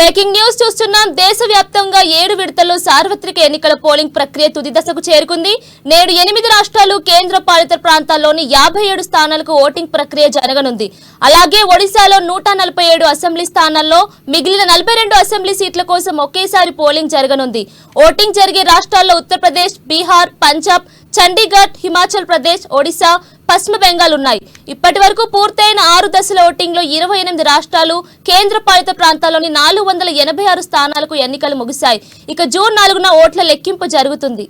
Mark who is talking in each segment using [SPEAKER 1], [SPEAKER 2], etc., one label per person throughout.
[SPEAKER 1] Breaking news చూస్తున్నాం. దేశవ్యాప్తంగా 7 విడతల్లో సార్వత్రిక ఎన్నికల పోలింగ్ ప్రక్రియ తుది దశకు చేరుకుంది. నేడు 8 రాష్ట్రాలు కేంద్ర పాలిత ప్రాంతాల్లోని 57 స్థానాలకు ఓటింగ్ ప్రక్రియ జరగనుంది. అలాగే ఒడిశాలో 147 అసెంబ్లీ స్థానాల్లో మిగిలిన 42 అసెంబ్లీ సీట్ల కోసం ఒకేసారి పోలింగ్ జరగనుంది. ఓటింగ్ జరిగే రాష్ట్రాల్లో ఉత్తరప్రదేశ్, బీహార్, పంజాబ్, చండీగఢ్, హిమాచల్ ప్రదేశ్, ఒడిశా, పశ్చిమ బెంగాల్ ఉన్నాయి. ఇప్పటి వరకు పూర్తయిన 6 దశల ఓటింగ్ లో 28 రాష్ట్రాలు, కేంద్ర పాలిత ప్రాంతాల్లోని 486 స్థానాలకు ఎన్నికలు ముగిశాయి. ఇక జూన్ 4న ఓట్ల లెక్కింపు జరుగుతుంది.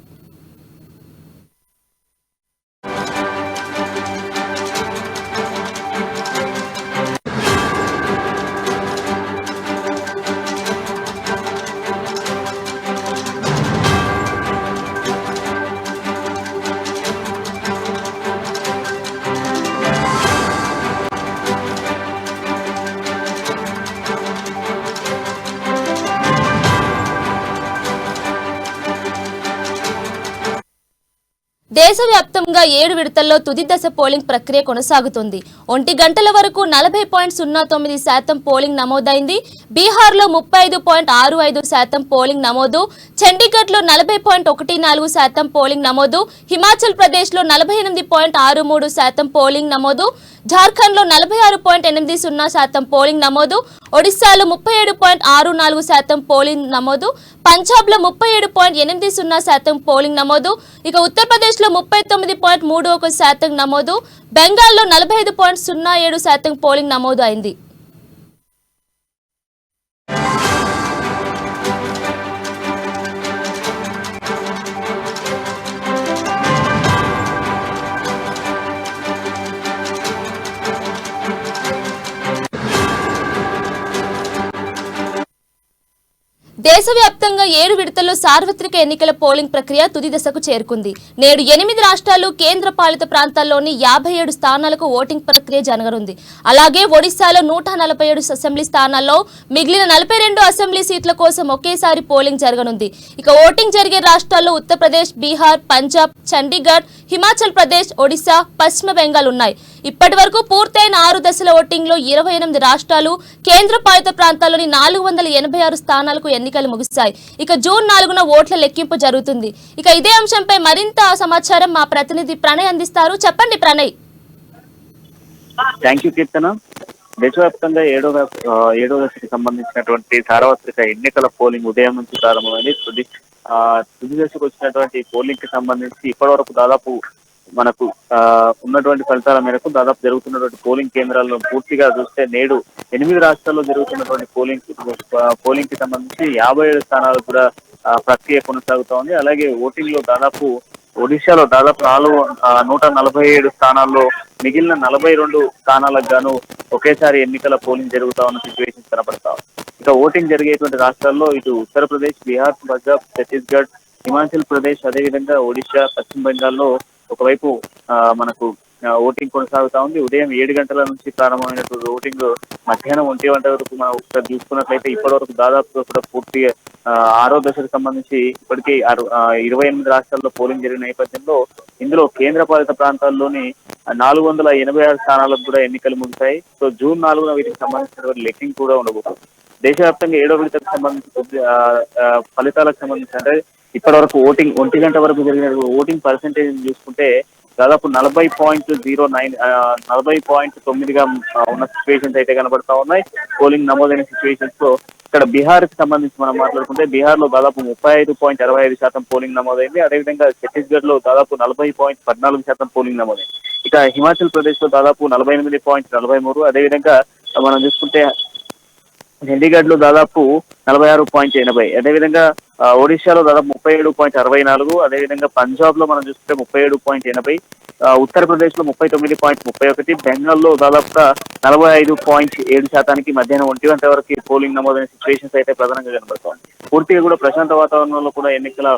[SPEAKER 1] దేశవ్యాప్తంగా 7 విడతల్లో తుది దశ పోలింగ్ ప్రక్రియ కొనసాగుతుంది. 1 గంటల వరకు 40.09% పోలింగ్ నమోదైంది. బీహార్లో 35.65% పోలింగ్ నమోదు, చండీగఢ్లో 40.14% పోలింగ్ నమోదు, హిమాచల్ ప్రదేశ్లో 48.63% పోలింగ్ నమోదు, జార్ఖండ్లో 46.80% పోలింగ్ నమోదు, ఒడిశాలో 37.64% పోలింగ్ నమోదు, పంజాబ్లో 37.80% పోలింగ్ నమోదు, ఇక ఉత్తరప్రదేశ్లో 39.31% నమోదు, బెంగాల్లో 45.07% పోలింగ్ నమోదు అయింది. దేశవ్యాప్తంగా 7 విడతల్లో సార్వత్రిక ఎన్నికల పోలింగ్ ప్రక్రియ తుది దశకు చేరుకుంది. నేడు 8 రాష్ట్రాలు, కేంద్ర పాలిత ప్రాంతాల్లోని 57 స్థానాలకు ఓటింగ్ ప్రక్రియ జరగనుంది. అలాగే ఒడిశాలో 147 అసెంబ్లీ స్థానాల్లో మిగిలిన 42 అసెంబ్లీ సీట్ల కోసం ఒకేసారి పోలింగ్ జరగనుంది. ఇక ఓటింగ్ జరిగే రాష్ట్రాల్లో ఉత్తరప్రదేశ్, బీహార్, పంజాబ్, చండీగఢ్, హిమాచల్ ప్రదేశ్, ఒడిశా, పశ్చిమ బెంగాల్ ఉన్నాయి. ఇప్పటి వరకు పూర్తయిన 6 దశల ఓటింగ్ లో 28 రాష్ట్రాలు, కేంద్ర పాలిత ప్రాంతాల్లోని 486 స్థానాలకు ఎన్నికలు ముగిశాయి. ఇక జూన్ 4న ఓట్ల లెక్కింపు జరుగుతుంది. ఇక ఇదే అంశంపై మరింత సమాచారం మా ప్రతినిధి ప్రణయ్ అందిస్తారు. చెప్పండి ప్రణయ్.
[SPEAKER 2] థ్యాంక్ యూ కీర్తన. దేశవ్యాప్తంగా ఏడో దశకి సంబంధించినటువంటి సార్వత్రిక ఎన్నికల పోలింగ్ ఉదయం నుంచి ప్రారంభమైంది. తుది దశకు వచ్చినటువంటి పోలింగ్ కి సంబంధించి ఇప్పటి వరకు దాదాపు మనకు ఉన్నటువంటి ఫలితాల మేరకు దాదాపు జరుగుతున్నటువంటి పోలింగ్ కేంద్రాల్లో పూర్తిగా చూస్తే నేడు 8 రాష్ట్రాల్లో జరుగుతున్నటువంటి పోలింగ్ కి సంబంధించి 57 స్థానాలు కూడా ప్రక్రియ కొనసాగుతా ఉంది. అలాగే ఓటింగ్ లో దాదాపు ఒడిశాలో దాదాపు 147 స్థానాల్లో మిగిలిన 42 స్థానాలకు గాను ఒకేసారి ఎన్నికల పోలింగ్ జరుగుతా ఉన్న సిచ్యువేషన్ కనపడతా. ఇక ఓటింగ్ జరిగేటువంటి రాష్ట్రాల్లో ఇటు ఉత్తరప్రదేశ్, బీహార్, పంజాబ్, ఛత్తీస్గఢ్, హిమాచల్ ప్రదేశ్, అదేవిధంగా ఒడిశా, పశ్చిమ బెంగాల్లో ఒకవైపు మనకు ఓటింగ్ కొనసాగుతా ఉంది. ఉదయం 7 గంటల నుంచి ప్రారంభమైనటువంటి ఓటింగ్ మధ్యాహ్నం 1 గంట వరకు మనం చూసుకున్నట్లయితే ఇప్పటి వరకు దాదాపు కూడా పూర్తిగా 6వ దశకు సంబంధించి ఇప్పటికీ 28 రాష్ట్రాల్లో పోలింగ్ జరిగిన నేపథ్యంలో ఇందులో కేంద్ర పాలిత ప్రాంతాల్లోని 486 స్థానాలకు కూడా ఎన్నికలు ముగిశాయి. సో జూన్ 4న వీటికి సంబంధించినటువంటి లెక్కింగ్ కూడా ఉండబోతుంది. దేశవ్యాప్తంగా 7వ విడతకు సంబంధించి ఫలితాలకు సంబంధించి అంటే ఇప్పటి వరకు ఓటింగ్ 1 గంట వరకు జరిగిన ఓటింగ్ పర్సెంటేజ్ చూసుకుంటే దాదాపు 40.9గా ఉన్న సిచ్యువేషన్స్ అయితే కనబడతా ఉన్నాయి. పోలింగ్ నమోదైన సిచ్యువేషన్స్ లో ఇక్కడ బీహార్ కి సంబంధించి మనం మాట్లాడుకుంటే బీహార్ లో దాదాపు 35.65% పోలింగ్ నమోదైంది. అదేవిధంగా ఛత్తీస్గఢ్ లో దాదాపు 40.14% పోలింగ్ నమోదైంది. ఇక హిమాచల్ ప్రదేశ్ లో దాదాపు 48.43, అదేవిధంగా మనం చూసుకుంటే చండీగఢ్ లో దాదాపు 46.80, అదేవిధంగా ఒడిశాలో దాదాపు 37.64, అదేవిధంగా పంజాబ్ లో మనం చూసుకుంటే 37.80, ఉత్తరప్రదేశ్ లో 39.31, బెంగాల్లో దాదాపుగా 45.7% మధ్యాహ్నం 1 గంట వరకు పోలింగ్ నమోదైన సిచ్యువేషన్స్ అయితే ప్రధానంగా కనబడుతోంది. పూర్తిగా కూడా ప్రశాంత వాతావరణంలో కూడా ఎన్నికల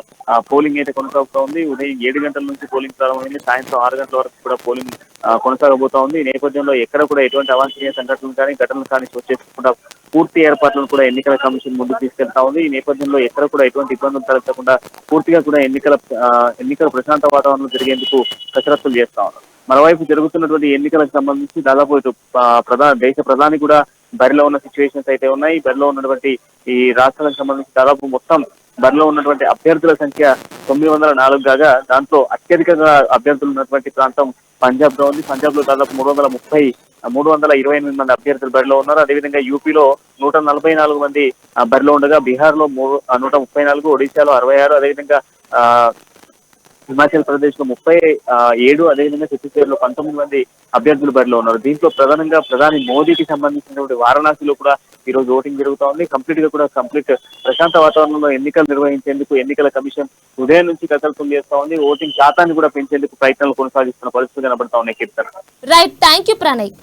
[SPEAKER 2] పోలింగ్ అయితే కొనసాగుతా ఉంది. ఉదయం 7 గంటల నుంచి పోలింగ్ ప్రారంభమైంది. సాయంత్రం 6 గంటల వరకు కూడా పోలింగ్ కొనసాగబోతా ఉంది. ఈ నేపథ్యంలో ఎక్కడ కూడా ఎటువంటి అవాంఛనీయ సంఘటనలు కానీ ఘటనలు కానీ చోటు చేసుకోకుండా పూర్తి ఏర్పాట్లను కూడా ఎన్నికల కమిషన్ ముందుకు తీసుకెళ్తా ఉంది. ఈ నేపథ్యంలో ఎక్కడ కూడా ఎటువంటి ఇబ్బందులు తలెత్తకుండా పూర్తిగా కూడా ఎన్నికల ప్రశాంత వాతావరణంలో జరిగేందుకు కసరత్తులు చేస్తా ఉన్నారు. మరోవైపు జరుగుతున్నటువంటి ఎన్నికలకు సంబంధించి దాదాపు ఇటు దేశ ప్రధాని కూడా బరిలో ఉన్న సిచ్యువేషన్స్ అయితే ఉన్నాయి. బరిలో ఉన్నటువంటి ఈ రాష్ట్రాలకు సంబంధించి దాదాపు మొత్తం బరిలో ఉన్నటువంటి అభ్యర్థుల సంఖ్య 904 కాగా దాంట్లో అత్యధికంగా అభ్యర్థులు ఉన్నటువంటి ప్రాంతం పంజాబ్ లో ఉంది. పంజాబ్ లో దాదాపు 328 మంది అభ్యర్థులు బరిలో ఉన్నారు. అదేవిధంగా యూపీలో 144 మంది బరిలో ఉండగా బీహార్ లో 134, ఒడిశాలో 66, అదేవిధంగా హిమాచల్ ప్రదేశ్ లో 37, అదేవిధంగా ఛత్తీస్గఢ్ లో 19 మంది అభ్యర్థులు బరిలో ఉన్నారు. దీంట్లో ప్రధానంగా ప్రధాని మోదీకి సంబంధించినటువంటి వారణాసిలో కూడా ఈ రోజు ఓటింగ్ జరుగుతా ఉంది. కంప్లీట్ ప్రశాంత వాతావరణంలో ఎన్నికలు నిర్వహించేందుకు ఎన్నికల కమిషన్ ఉదయం నుంచి కసరత్తులు చేస్తా ఉంది. ఓటింగ్ శాతాన్ని కూడా పెంచేందుకు ప్రయత్నాలు కొనసాగిస్తున్న పరిస్థితులు కనబడతా ఉన్నాయి. Keerthana.
[SPEAKER 1] Right, thank you Pranay.